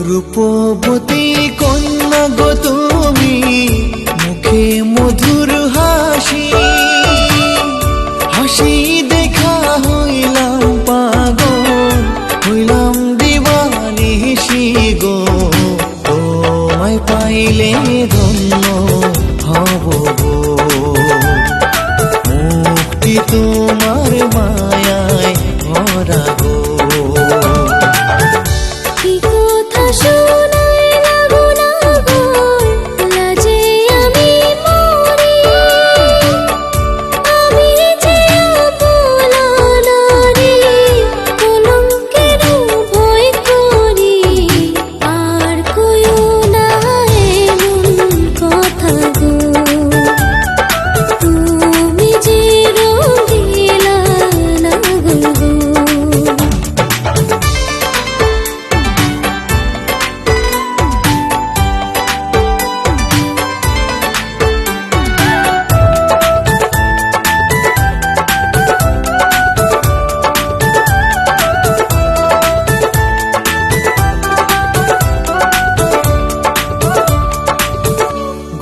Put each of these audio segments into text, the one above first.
রূপবতী কন্যা গো তুমি, মুখে মধুর হাসি, হাসি দেখা হইলাম পাগল, হইলাম দিবানিশি গো। তোমায় পাইলে ধন্য হব গো, মুক্তি তোমার মায়ায় ভরা গো।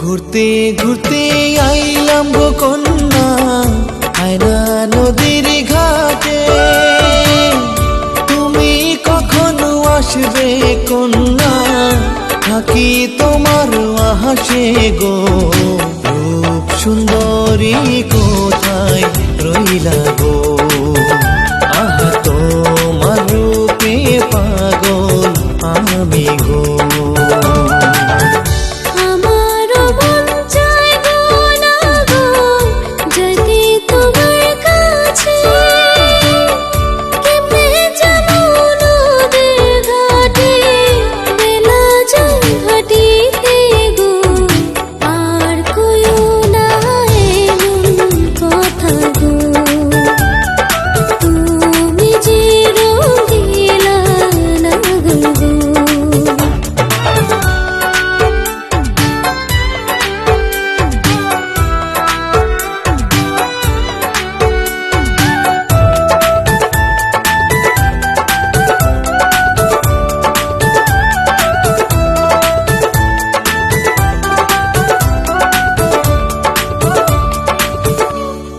ঘুরতে ঘুরতে আইলাম গো কন্যা, আয়না নদীর ঘাটে। তুমি কখনো আসবে কন্যা, থাকি তোমার আহাসে গো। রূপ সুন্দরী কোথায় রইলা গো, আহা তোমার রূপে পাগল আমি গো।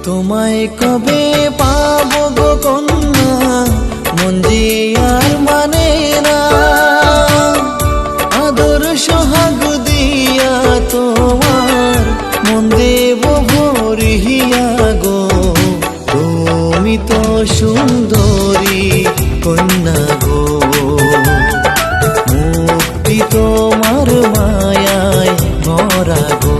তোমায় কবে পাবো গো কন্যা, মন যে আর মানে না। আদর সোহাগ দিয়া তোমার মন দেব ভরিয়া গো। তুমি তো সুন্দরী কন্যা গো, মুক্তি তোমার মায়ায় ভরা গো।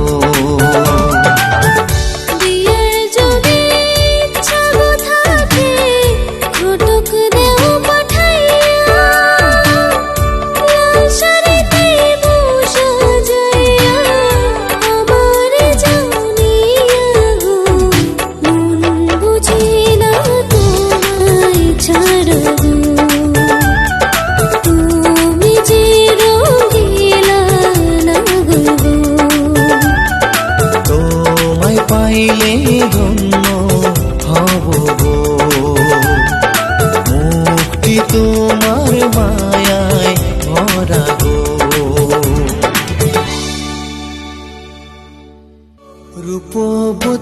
পাইলে ধন্য হব গো, মুক্তি তোমার মায়ায় ভরা গো। রূপবতী